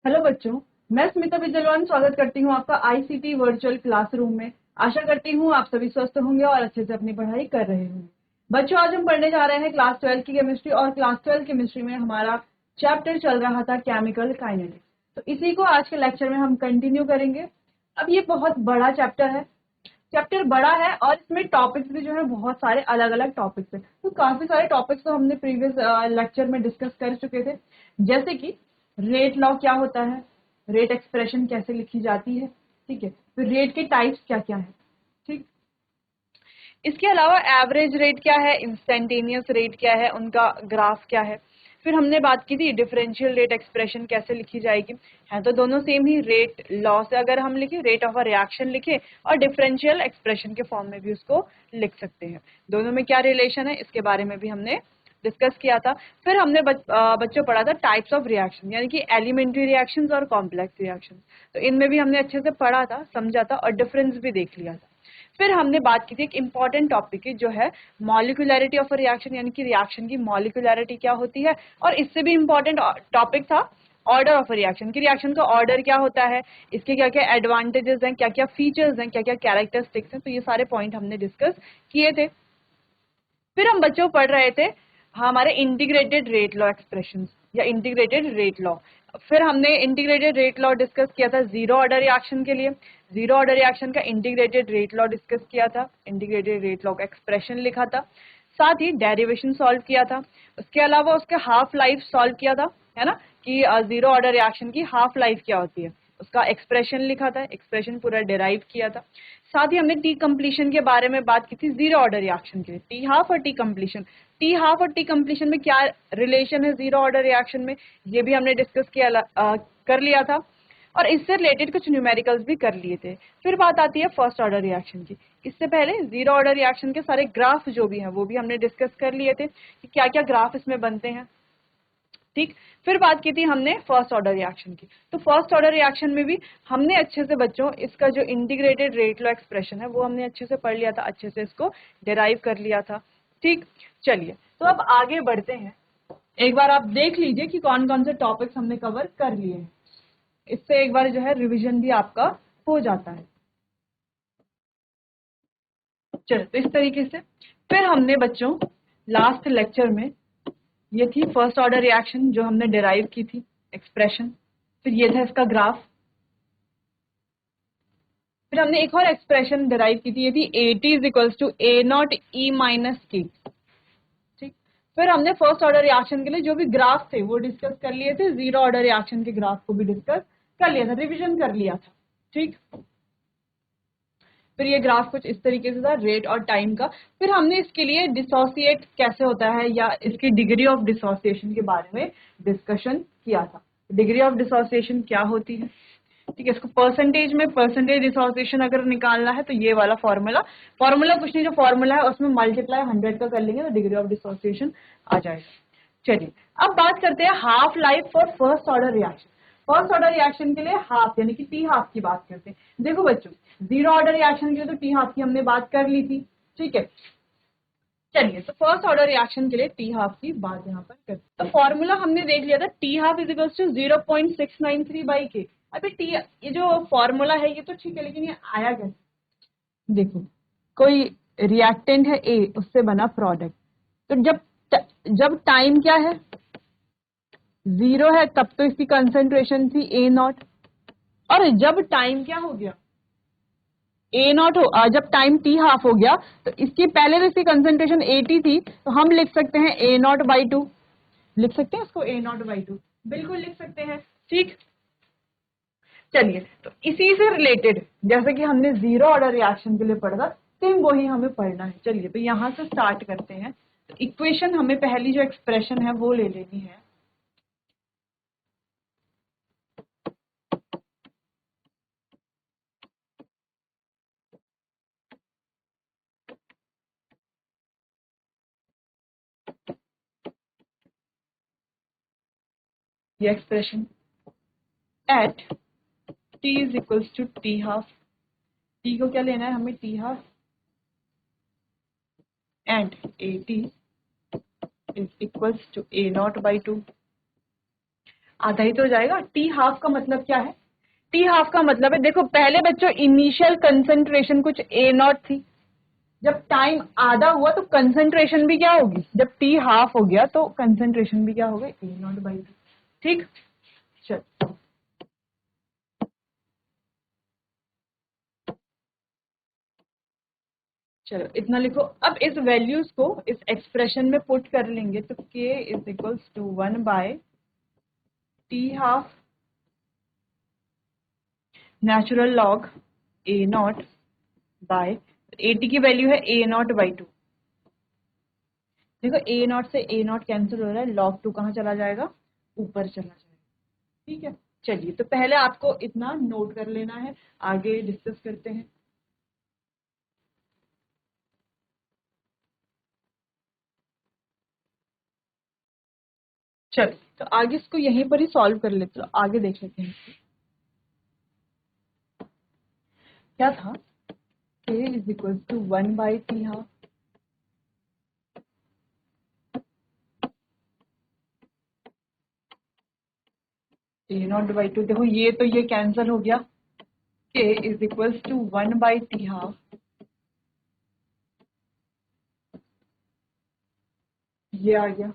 Hello बच्चों, मैं स्मिता बिजलवान स्वागत करती हूँ आपका आईसीटी वर्चुअल क्लासरूम में। आशा करती हूँ आप सभी स्वस्थ होंगे और अच्छे से अपनी पढ़ाई कर रहे होंगे। बच्चों, आज हम पढ़ने जा रहे हैं क्लास 12 की केमिस्ट्री और क्लास 12 केमिस्ट्री में हमारा चैप्टर चल रहा था केमिकल काइनेटिक्स। तो इसी को आज के लेक्चर में हम कंटिन्यू करेंगे। अब ये बहुत बड़ा चैप्टर है, चैप्टर बड़ा है और इसमें टॉपिक्स भी जो है बहुत सारे अलग अलग टॉपिक्स है। तो काफी सारे टॉपिक्स तो हमने प्रीवियस लेक्चर में डिस्कस कर चुके थे, जैसे कि रेट लॉ क्या होता है, रेट एक्सप्रेशन कैसे लिखी जाती है, ठीक है, फिर रेट के टाइप्स क्या क्या है, ठीक। इसके अलावा एवरेज रेट क्या है, इंस्टेंटेनियस रेट क्या है, उनका ग्राफ क्या है। फिर हमने बात की थी डिफरेंशियल रेट एक्सप्रेशन कैसे लिखी जाएगी। है तो दोनों सेम ही, रेट लॉ से अगर हम लिखे, रेट ऑफ अ रिएक्शन लिखे और डिफरेंशियल एक्सप्रेशन के फॉर्म में भी उसको लिख सकते हैं। दोनों में क्या रिलेशन है इसके बारे में भी हमने डिस्कस किया था। फिर हमने बच्चों पढ़ा था टाइप्स ऑफ रिएक्शन, यानी कि एलिमेंट्री रिएक्शंस और कॉम्प्लेक्स रिएक्शंस। तो इनमें भी हमने अच्छे से पढ़ा था, समझा था और डिफरेंस भी देख लिया था। फिर हमने बात की थी एक इंपॉर्टेंट टॉपिक की, जो है मॉलिक्यूलैरिटी ऑफ अ रिएक्शन, यानी कि रिएक्शन की मॉलिक्यूलैरिटी क्या होती है। और इससे भी इंपॉर्टेंट टॉपिक था ऑर्डर ऑफ अ रिएक्शन, की रिएक्शन का ऑर्डर क्या होता है, इसके क्या क्या एडवांटेजेस हैं, क्या क्या फीचर्स हैं, क्या क्या कैरेक्टरिस्टिक्स हैं। तो ये सारे पॉइंट हमने डिस्कस किए थे। फिर हम बच्चों पढ़ रहे थे हमारे इंटीग्रेटेड रेट लॉ एक्सप्रेशंस या इंटीग्रेटेड रेट लॉ। फिर हमने इंटीग्रेटेड रेट लॉ डिस्कस किया था जीरो ऑर्डर रिएक्शन के लिए। जीरो ऑर्डर रिएक्शन का इंटीग्रेटेड रेट लॉ डिस्कस किया था, इंटीग्रेटेड रेट लॉ का एक्सप्रेशन लिखा था, साथ ही डेरिवेशन सॉल्व किया था। उसके अलावा उसके हाफ लाइफ सॉल्व किया था, है ना, कि जीरो ऑर्डर रिएक्शन की हाफ लाइफ क्या होती है, उसका एक्सप्रेशन लिखा था, एक्सप्रेशन पूरा डिराइव किया था। साथ ही हमने टी कंप्लीशन के बारे में बात की थी जीरो ऑर्डर रिएक्शन के लिए, टी हाफ और टी कंप्लीशन। टी हाफ और टी कंप्लीशन में क्या रिलेशन है जीरो ऑर्डर रिएक्शन में, ये भी हमने डिस्कस किया कर लिया था और इससे रिलेटेड कुछ न्यूमेरिकल्स भी कर लिए थे। फिर बात आती है फर्स्ट ऑर्डर रिएक्शन की। इससे पहले जीरो ऑर्डर रिएक्शन के सारे ग्राफ जो भी हैं वो भी हमने डिस्कस कर लिए थे कि क्या क्या ग्राफ इसमें बनते हैं, ठीक। फिर बात की थी हमने फर्स्ट ऑर्डर रिएक्शन की। तो फर्स्ट ऑर्डर रिएक्शन में भी हमने अच्छे से बच्चों इसका जो इंटीग्रेटेड रेट लॉ एक्सप्रेशन है वो हमने अच्छे से पढ़ लिया था, अच्छे से इसको डिराइव कर लिया था, ठीक। चलिए, तो अब आगे बढ़ते हैं। एक बार आप देख लीजिए कि कौन कौन से टॉपिक्स हमने कवर कर लिए हैं, इससे एक बार जो है रिवीजन भी आपका हो जाता है। चलो, तो इस तरीके से फिर हमने बच्चों लास्ट लेक्चर में, ये थी फर्स्ट ऑर्डर रिएक्शन जो हमने डिराइव की थी एक्सप्रेशन, फिर ये था इसका ग्राफ। फिर हमने एक और एक्सप्रेशन डिराइव की थी, ये थी AT is equals to A naught E minus K, ठीक। फिर हमने फर्स्ट ऑर्डर रिएक्शन के लिए जो भी ग्राफ थे वो डिस्कस कर लिए थे, जीरो ऑर्डर रिएक्शन के ग्राफ को भी डिस्कस कर लिया था, रिविजन कर लिया था, ठीक। फिर ये ग्राफ कुछ इस तरीके से था, रेट और टाइम का। फिर हमने इसके लिए डिसोसिएट कैसे होता है या इसकी डिग्री ऑफ डिसोसिएशन के बारे में डिस्कशन किया था। डिग्री ऑफ डिसोसिएशन क्या होती है, ठीक है। इसको परसेंटेज में, परसेंटेज डिसोसिएशन अगर निकालना है तो ये वाला फॉर्मूला, फॉर्मूला कुछ नहीं, जो फॉर्मूला है उसमें मल्टीप्लाई 100 का कर लेंगे तो डिग्री ऑफ डिसोसिएशन आ जाएगा। चलिए, अब बात करते हैं half life for first order reaction. First order reaction के लिए हाफ यानी कि टी हाफ की बात करते हैं। देखो बच्चों, जीरो ऑर्डर रिएक्शन के लिए तो टी हाफ की हमने बात कर ली थी, ठीक है। चलिए, तो फर्स्ट ऑर्डर रिएक्शन के लिए टी हाफ की बात यहाँ पर करते हैं। तो फॉर्मूला हमने देख लिया था, T half is equal to 0.693/K। अभी टी, ये जो फॉर्मूला है ये तो ठीक है, लेकिन ये आया कैसे, देखो, कोई रिएक्टेंट है ए, उससे बना प्रोडक्ट। तो जब टाइम क्या है, जीरो है, तब तो इसकी कंसेंट्रेशन थी ए नॉट। और जब टाइम क्या हो गया, ए नॉट हो, जब टाइम टी हाफ हो गया तो इसकी पहले तो इसकी कंसेंट्रेशन 80 थी, तो हम लिख सकते हैं ए नॉट बाई टू, लिख सकते हैं इसको ए नॉट बाई टू, बिल्कुल लिख सकते हैं, ठीक। चलिए, तो इसी से रिलेटेड जैसे कि हमने जीरो ऑर्डर रिएक्शन के लिए पढ़ा, सेम वही हमें पढ़ना है। चलिए, तो यहां से स्टार्ट करते हैं। तो इक्वेशन हमें पहली जो एक्सप्रेशन है वो ले लेनी है। ये expression at t is equals to T half, t को क्या लेना है हमें, T half, and AT is equals to A naught by two. आधा ही तो हो जाएगा। टी हाफ का मतलब क्या है? टी हाफ का मतलब है, देखो पहले बच्चों इनिशियल कंसंट्रेशन कुछ ए नॉट थी, जब टाइम आधा हुआ तो कंसंट्रेशन भी क्या होगी, जब टी हाफ हो गया तो कंसंट्रेशन भी क्या होगा, ए नॉट बाई टू। ठीक, चल चलो इतना लिखो। अब इस वैल्यूज को इस एक्सप्रेशन में पुट कर लेंगे तो k is equals to 1 by T half natural log A naught by, A T की वैल्यू है ए नॉट बाई टू। देखो ए नॉट से ए नॉट कैंसिल हो रहा है, लॉग टू कहाँ चला जाएगा, ऊपर चला जाएगा। ठीक है, चलिए तो पहले आपको इतना नोट कर लेना है, आगे डिस्कस करते हैं। चलिए तो आगे इसको यहीं पर ही सॉल्व कर लेते, तो आगे देख लेते हैं क्या था। k is equal to 1 by T half, A naught by two, देखो ये तो ये कैंसिल हो गया, k is equal to 1 by T half, ये आ गया।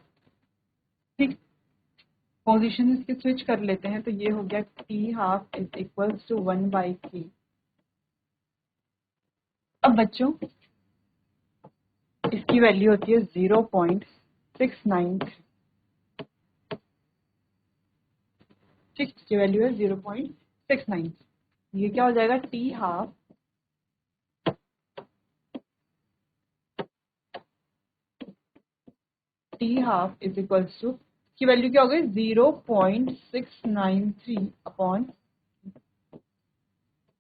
ठीक, पोजीशन इसकी स्विच कर लेते हैं, तो ये हो गया T half is equal to 1 by K. अब बच्चों इसकी वैल्यू होती है 0.693। ठीक, इसकी वैल्यू है 0.69। ये क्या हो जाएगा, T half is equal to, की वैल्यू क्या हो गई 0.693 अपॉन,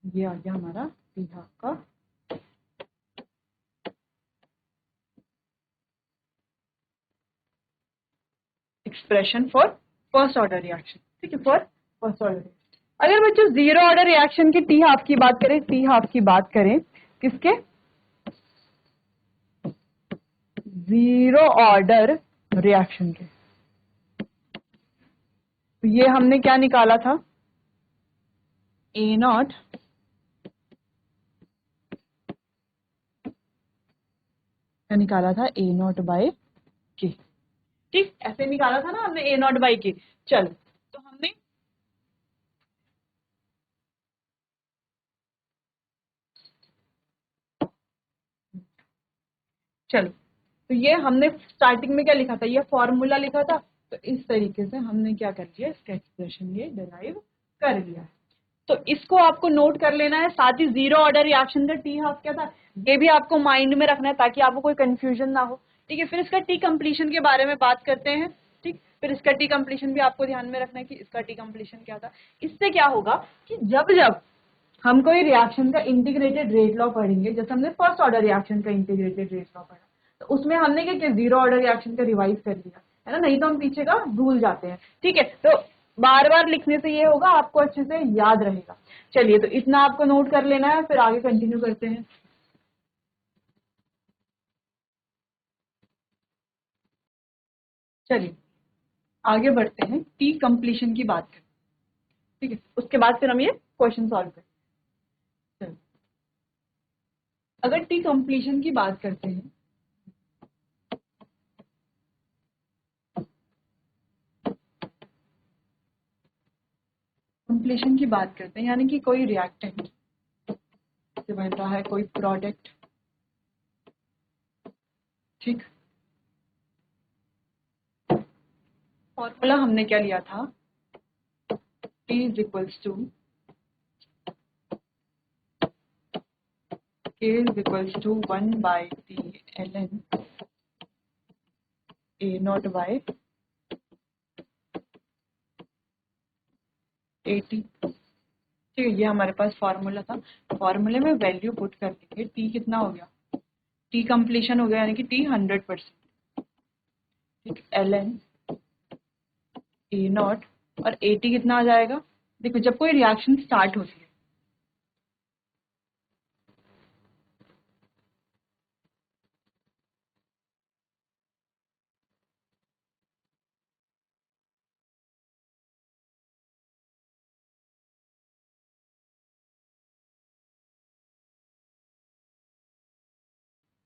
ये आ गया हमारा टी हाफ का expression for first order reaction. ठीक है, फॉर फर्स्ट ऑर्डर। अगर बच्चों जीरो ऑर्डर रिएक्शन की टी हाफ की बात करें, टी हाफ की बात करें किसके, जीरो ऑर्डर रिएक्शन के, तो ये हमने क्या निकाला था, ए नॉट क्या निकाला था, ए नॉट बाय के। ठीक, ऐसे निकाला था ना हमने ए नॉट बाई के। चलो तो हमने चलो तो ये हमने स्टार्टिंग में क्या लिखा था, ये फॉर्मूला लिखा था, तो इस तरीके से हमने क्या कर लिया, इसका एक्सप्रेशन ये डिराइव कर लिया है। तो इसको आपको नोट कर लेना है, साथ ही जीरो ऑर्डर रिएक्शन का टी हाफ क्या था, ये भी आपको माइंड में रखना है ताकि आपको कोई कंफ्यूजन ना हो। ठीक है, फिर इसका टी कंप्लीशन के बारे में बात करते हैं। ठीक, फिर इसका टी कंप्लीशन भी आपको ध्यान में रखना है कि इसका टी कंप्लीशन क्या था। इससे क्या होगा कि जब जब हम कोई रिएक्शन का इंटीग्रेटेड रेट लॉ पढ़ेंगे, जैसे हमने फर्स्ट ऑर्डर रिएक्शन का इंटीग्रेटेड रेट लॉ पढ़ा, तो उसमें हमने क्या किया, जीरो ऑर्डर रिएक्शन का रिवाइज कर लिया है ना, नहीं तो हम पीछे का भूल जाते हैं। ठीक है, तो बार बार लिखने से ये होगा, आपको अच्छे से याद रहेगा। चलिए तो इतना आपको नोट कर लेना है, फिर आगे कंटिन्यू करते हैं। चलिए आगे बढ़ते हैं, टी कंप्लीशन की बात करें। ठीक है, उसके बाद फिर हम ये क्वेश्चन सॉल्व करें। चलिए अगर टी कंप्लीशन की बात करते हैं, कंप्लीशन की बात करते हैं यानी कि कोई रिएक्टेंट से बन रहा है कोई प्रोडक्ट। ठीक, फॉर्मूला हमने क्या लिया था, T is equals to K is equals to 1 by T L N A naught by A T. ठीक है, ये हमारे पास फॉर्मूला था, फॉर्मूले में वैल्यू पुट कर देंगे, टी कितना हो गया, टी कंप्लीशन हो गया यानी कि टी 100%। ठीक, एल एन ए नॉट और ए टी कितना आ जाएगा, देखो जब कोई रिएक्शन स्टार्ट होती है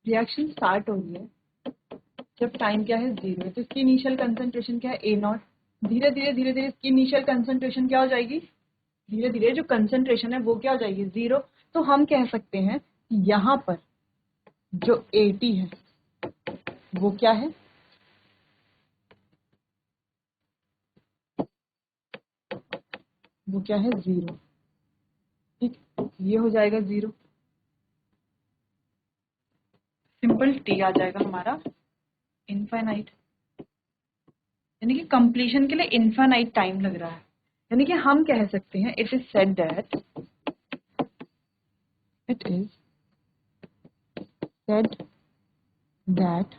रिएक्शन स्टार्ट हो रही है जब टाइम क्या है 0 है, तो इसकी इनिशियल कंसंट्रेशन क्या है A0। धीरे धीरे इसकी इनिशियल कंसंट्रेशन क्या हो जाएगी, धीरे धीरे जो कंसंट्रेशन है वो क्या हो जाएगी 0। तो हम कह सकते हैं कि यहाँ पर जो AT है वो क्या है, वो क्या है 0। ठीक, ये हो जाएगा 0, सिंपल T आ जाएगा हमारा इनफाइनाइट, यानी कि कंप्लीशन के लिए इनफाइनाइट टाइम लग रहा है। यानी कि हम कह सकते हैं it is said that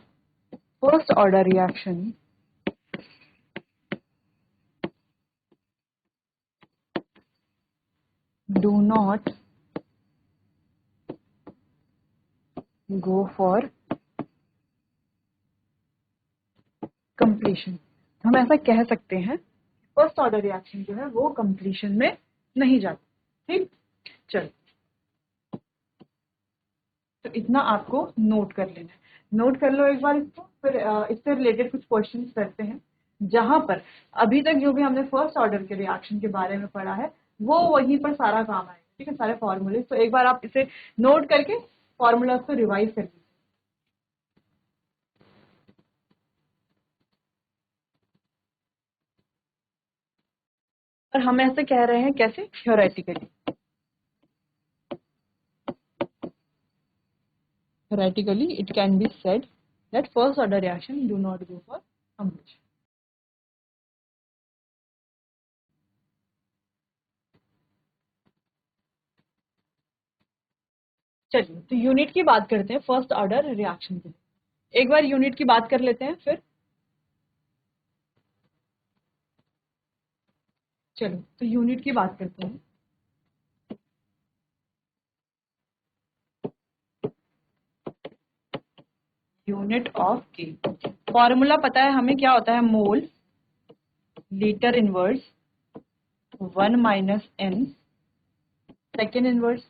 first order reaction do not go for completion। हम ऐसा कह सकते हैं फर्स्ट ऑर्डर रिएक्शन जो है वो कंप्लीशन में नहीं जाती। ठीक, चलो तो इतना आपको नोट कर लेना है, नोट कर लो एक बार इसको, फिर इससे रिलेटेड कुछ क्वेश्चंस करते हैं जहां पर अभी तक जो भी हमने फर्स्ट ऑर्डर के रिएक्शन के बारे में पढ़ा है वो वहीं पर सारा काम आएगा। ठीक है, सारे फॉर्मूले, तो एक बार आप इसे नोट करके फॉर्मूला को रिवाइज कर लीजिए। और हम ऐसे कह रहे हैं कैसे, theoretically. Theoretically, it can be said that first order reaction do not go for completion. चलिए तो यूनिट की बात करते हैं फर्स्ट ऑर्डर रिएक्शन के, एक बार यूनिट की बात कर लेते हैं फिर। चलो तो यूनिट की बात करते हैं। यूनिट ऑफ के, फॉर्मूला पता है हमें क्या होता है, mole litre inverse 1 minus n second inverse.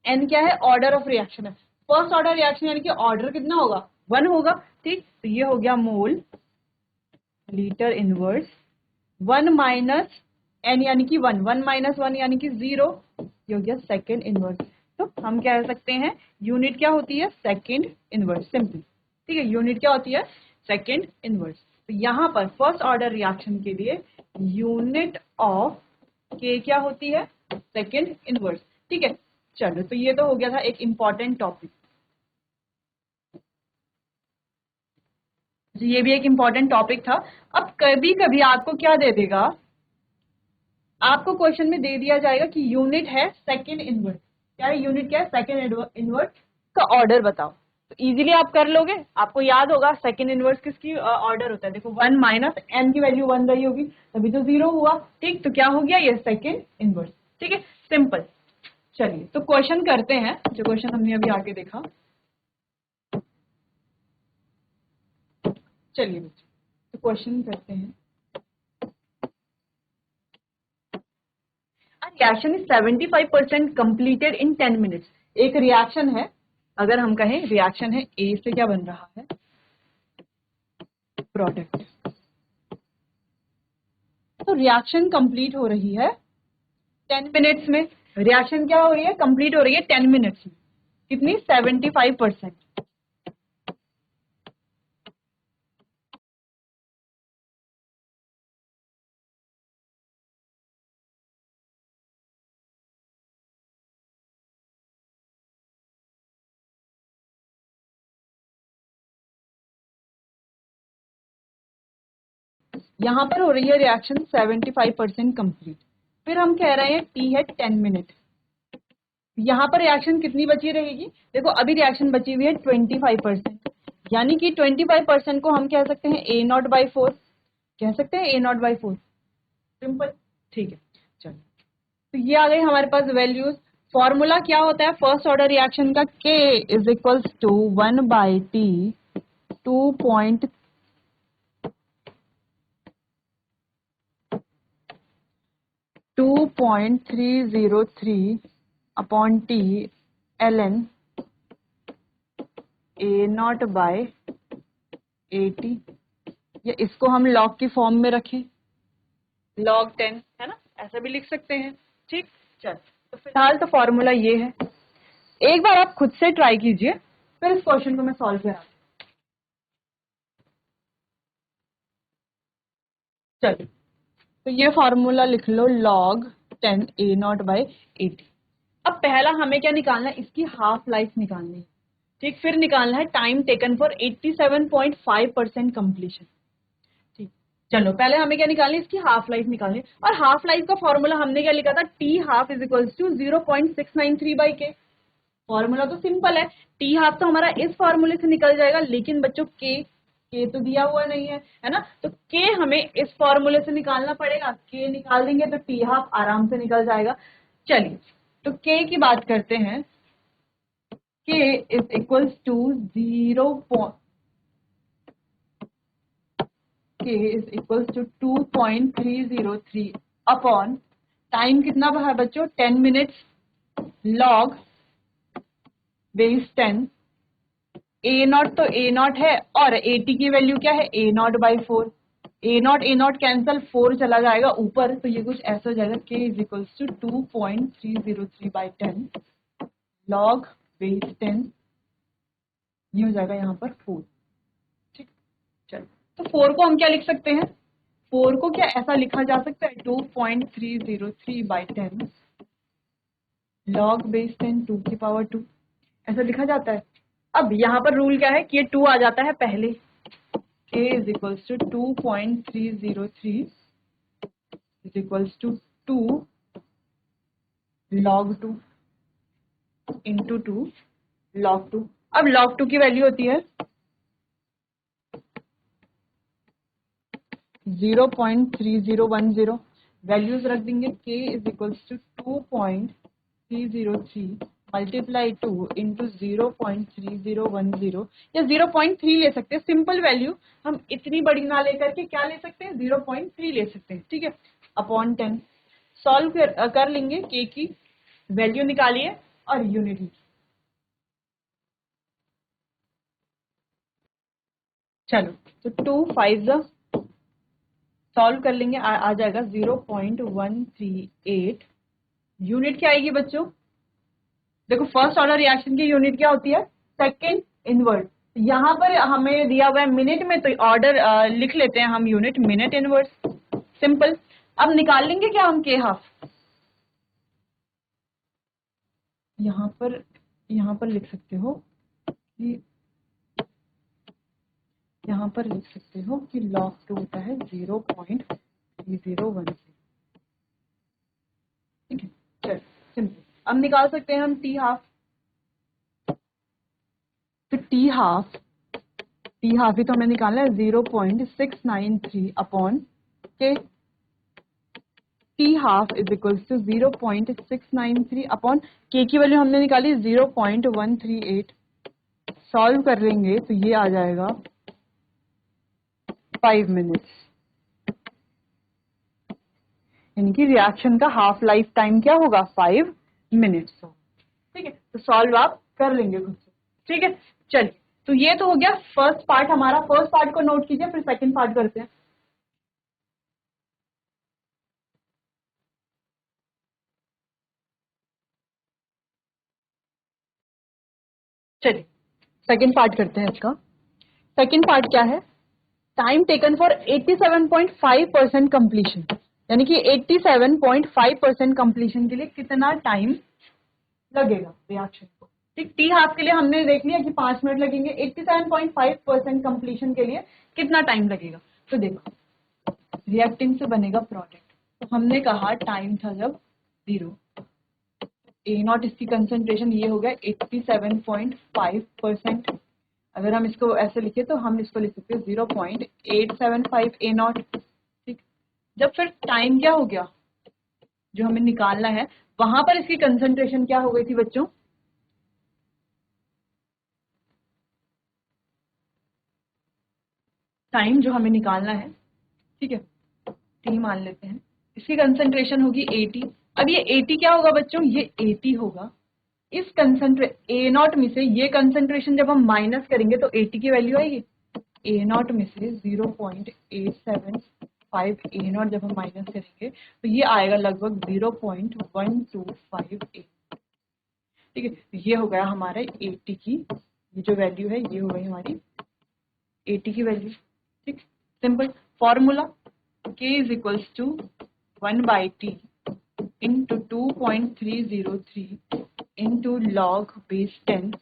n क्या है, ऑर्डर ऑफ रिएक्शन है, फर्स्ट ऑर्डर रिएक्शन यानी कि ऑर्डर कितना होगा 1 होगा। ठीक, तो ये हो गया mole litre inverse 1 minus n यानी कि 1, 1 माइनस 1 यानी कि 0, ये हो गया सेकेंड इनवर्स। तो हम कह सकते हैं यूनिट क्या होती है, सेकेंड इनवर्स, सिंपल। ठीक है, यूनिट क्या होती है, सेकेंड इनवर्स। तो यहाँ पर फर्स्ट ऑर्डर रिएक्शन के लिए यूनिट ऑफ के क्या होती है, सेकेंड इनवर्स। ठीक है, चलो तो ये तो हो गया था एक इंपॉर्टेंट टॉपिक, ये भी एक इंपॉर्टेंट टॉपिक था। अब कभी कभी आपको क्या दे देगा, आपको क्वेश्चन में दे दिया जाएगा कि यूनिट है सेकेंड इनवर्स, क्या है यूनिट, क्या है सेकेंड इनवर्स का ऑर्डर बताओ। तो इजीली आप कर लोगे, आपको याद होगा सेकेंड इनवर्स किसकी ऑर्डर होता है, देखो 1 माइनस n की वैल्यू 1 रही होगी तभी तो 0 हुआ। ठीक, तो क्या हो गया ये सेकेंड इनवर्स। ठीक है, सिंपल। चलिए तो क्वेश्चन करते हैं, जो क्वेश्चन हमने अभी आगे देखा। चलिए बच्चों तो क्वेश्चन करते हैं। Reaction is 75% completed in 10 minutes. एक रिएक्शन है, अगर हम कहें रिएक्शन है ए से क्या बन रहा है, प्रोडक्ट। तो रिएक्शन कंप्लीट हो रही है 10 मिनट्स में, रिएक्शन क्या हो रही है, कंप्लीट हो रही है 10 मिनट्स में, कितनी 75%। यहां पर हो रही है रिएक्शन 75% कंप्लीट, फिर हम कह रहे हैं टी है 10 मिनट, यहाँ पर रिएक्शन कितनी बची रहेगी, देखो अभी रिएक्शन बची हुई है 25%, यानी कि 25% को हम कह सकते हैं ए नॉट बाई 4, कह सकते हैं ए नॉट बाई 4, सिंपल। ठीक है, चलो तो ये आ गई हमारे पास वैल्यूज। फॉर्मूला क्या होता है फर्स्ट ऑर्डर रिएक्शन का, K is equals to 1 by T 2.303 upon T ln A naught by 80, या इसको हम लॉग की फॉर्म में रखें, log 10, है ना, ऐसा भी लिख सकते हैं। ठीक, चल तो फिलहाल तो फॉर्मूला ये है। एक बार आप खुद से ट्राई कीजिए, फिर इस क्वेश्चन को मैं सॉल्व करा। चलिए, तो ये फॉर्मूला लिख लो, log 10 ए नॉट बाय 80। अब पहला हमें क्या निकालना है, इसकी हाफ लाइफ निकालनी है। ठीक, फिर निकालना है टाइम टेकन फॉर 87.5% कंप्लीशन। ठीक, चलो पहले हमें क्या निकालनी है, इसकी हाफ लाइफ निकालनी है। और हाफ लाइफ का फॉर्मूला हमने क्या लिखा था, T half is equals to 0.693 by K. Formula तो सिंपल है, टी हाफ तो हमारा इस फॉर्मूले से निकल जाएगा, लेकिन बच्चों के तो दिया हुआ नहीं है ना, तो के हमें इस फॉर्मूले से निकालना पड़ेगा। के निकाल देंगे तो टी हाफ आराम से निकल जाएगा। चलिए, तो के की बात करते हैं। K is equals to 2.303 upon time कितना है बच्चों, 10 minutes, log base 10। A naught तो ए नॉट है, और 80 की वैल्यू क्या है, A naught by 4। A naught cancel, 4 चला जाएगा ऊपर, तो ये कुछ ऐसा हो जाएगा, K is equals to 2.303 by 10 log base 10, ये हो जाएगा यहाँ पर 4। ठीक, चलो, तो 4 को हम क्या लिख सकते हैं, 4 को क्या ऐसा लिखा जा सकता है, 2.303 बाई 10 लॉग बेस 10 2 की पावर 2, ऐसा लिखा जाता है। अब यहाँ पर रूल क्या है कि ये 2 आ जाता है पहले, k is equals to 2.303 is equals to 2 log 2 into 2 log 2। अब log 2 की वैल्यू होती है 0.3010, वैल्यूज रख देंगे, k is equals to 2.303 multiply 2 into 0.3010, या 0.3 ले सकते हैं, सिंपल वैल्यू। हम इतनी बड़ी ना लेकर के क्या ले सकते हैं, 0.3 ले सकते हैं। ठीक है, अपॉन 10 सॉल्व कर लेंगे, के की वैल्यू निकालिए और यूनिट लिखिए। चलो, तो 2 5 सॉल्व कर लेंगे, आ जाएगा 0.138। यूनिट क्या आएगी बच्चों, देखो फर्स्ट ऑर्डर रिएक्शन की यूनिट क्या होती है, सेकंड इनवर्स। यहाँ पर हमें दिया हुआ है मिनट में, तो ऑर्डर लिख लेते हैं हम, यूनिट मिनट इनवर्स, सिंपल। अब निकाल लेंगे क्या हम के हाफ, यहाँ पर लिख सकते हो कि यहाँ पर लिख सकते हो कि log 2 होता है 0.3010। ठीक है, चल सिंपल। अब निकाल सकते हैं हम टी हाफ, तो टी हाफ ही तो हमें निकालना है 0.693 upon K. T half is equals to 0.693 upon K की वैल्यू हमने निकाली 0.138। सॉल्व कर लेंगे तो ये आ जाएगा 5 मिनट्स, यानी कि रिएक्शन का हाफ लाइफ टाइम क्या होगा, 5 मिनट्स होगा। ठीक है, तो सॉल्व आप कर लेंगे खुद से। ठीक है, चलिए, तो ये तो हो गया फर्स्ट पार्ट हमारा। फर्स्ट पार्ट को नोट कीजिए, फिर सेकंड पार्ट करते हैं। चलिए, सेकंड पार्ट करते हैं इसका। सेकंड पार्ट क्या है, टाइम टेकन फॉर 87.5% कंप्लीशन, यानी कि 87.5% कंप्लीशन के लिए कितना टाइम लगेगा रिएक्शन को। ठीक, टी हाफ के लिए हमने देख लिया कि 5 मिनट लगेंगे, 87.5% कंप्लीशन के लिए कितना टाइम लगेगा। तो देखो, रिएक्टिंग से बनेगा प्रोडक्ट, तो हमने कहा टाइम था जब 0, ए नॉट इसकी कंसेंट्रेशन ये हो गया 87.5%। अगर हम इसको ऐसे लिखे तो हम इसको लिख सकते हैं 0.875 ए नॉट। ठीक, जब फिर टाइम क्या हो गया जो हमें निकालना है, वहां पर इसकी कंसेंट्रेशन क्या हो गई थी बच्चों, टाइम जो हमें निकालना है, ठीक है, टी मान लेते हैं, इसकी कंसेंट्रेशन होगी 80। अब ये 80 क्या होगा बच्चों, ये 80 होगा इस ए नॉट में से ये कंसंट्रेशन जब हम माइनस करेंगे तो 80 की वैल्यू आएगी। ए नॉट में से 0.875 ए नॉट जब हम माइनस करेंगे तो ये आएगा लगभग 0.1258। ठीक है, ये हो गया हमारे 80 की, ये जो वैल्यू है ये हो गई हमारी 80 की वैल्यू। ठीक, simple formula k is equals to 1/t into 2.303 into log base 10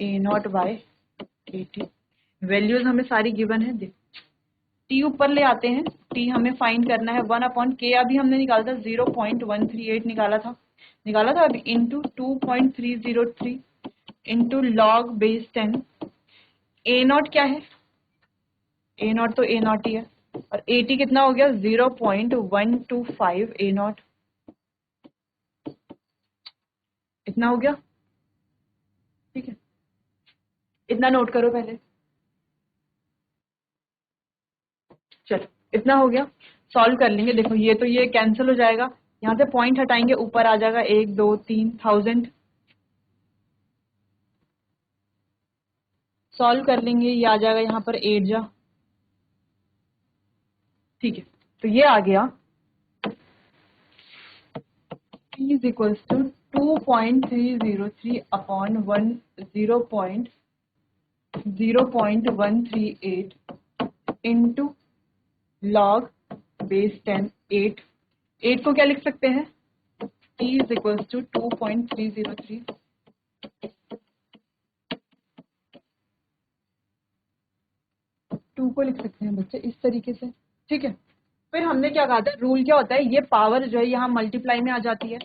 A naught by 80। Values हमें सारी गिवन है। देख t ऊपर ले आते हैं, t हमें फाइंड करना है 1/k, अभी हमने निकाला था 0.138 निकाला था अभी, into 2.303 into log base 10। A not क्या है, ए नॉट तो ए नॉट ही है, और 80 कितना हो गया 0.125 ए नॉट, इतना हो गया। ठीक है, इतना नोट करो पहले। चलो इतना हो गया, सॉल्व कर लेंगे। देखो ये तो ये कैंसिल हो जाएगा, यहाँ से पॉइंट हटाएंगे, ऊपर आ जाएगा 1 2 3,000। सॉल्व कर लेंगे, ये आ जाएगा यहाँ पर 8 जा। ठीक है, तो ये आ गया T is equals to 2.303 upon 0.138 into log base 10 8 को क्या लिख सकते हैं, T इज इक्वल्स टू 2.303 2 को लिख सकते हैं बच्चे इस तरीके से। ठीक है, फिर हमने क्या कहा था, रूल क्या होता है, ये पावर जो है यहाँ मल्टीप्लाई में आ जाती है।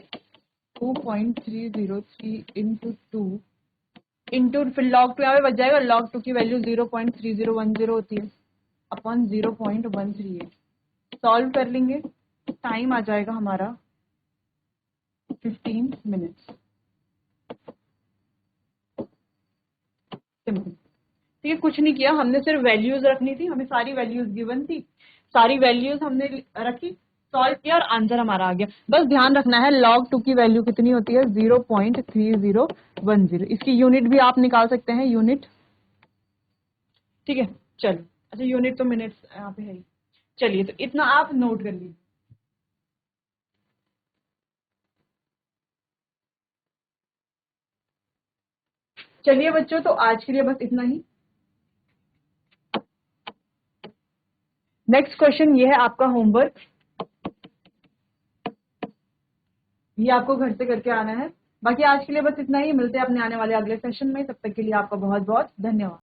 2.303 इंटू 2 इंटू फिर log 2 यहाँ पे बच जाएगा, log 2 की वैल्यू 0.3010 होती है अपॉन 0.138। सॉल्व कर लेंगे, टाइम आ जाएगा हमारा 15 मिनट्स। सिंपल। ठीक है, कुछ नहीं किया हमने, सिर्फ वैल्यूज रखनी थी, हमें सारी वैल्यूज गिवन थी, सारी वैल्यूज हमने रखी, सॉल्व किया और आंसर हमारा आ गया। बस ध्यान रखना है log 2 की वैल्यू कितनी होती है 0.3010। इसकी यूनिट भी आप निकाल सकते हैं, यूनिट। ठीक है, चलो अच्छा यूनिट तो मिनट्स यहाँ पे है ही। चलिए तो इतना आप नोट कर लीजिए। चलिए बच्चों, तो आज के लिए बस इतना ही। नेक्स्ट क्वेश्चन ये है आपका होमवर्क, ये आपको घर से करके आना है। बाकी आज के लिए बस इतना ही, मिलते हैं अपने आने वाले अगले सेशन में, तब तक के लिए आपका बहुत बहुत धन्यवाद।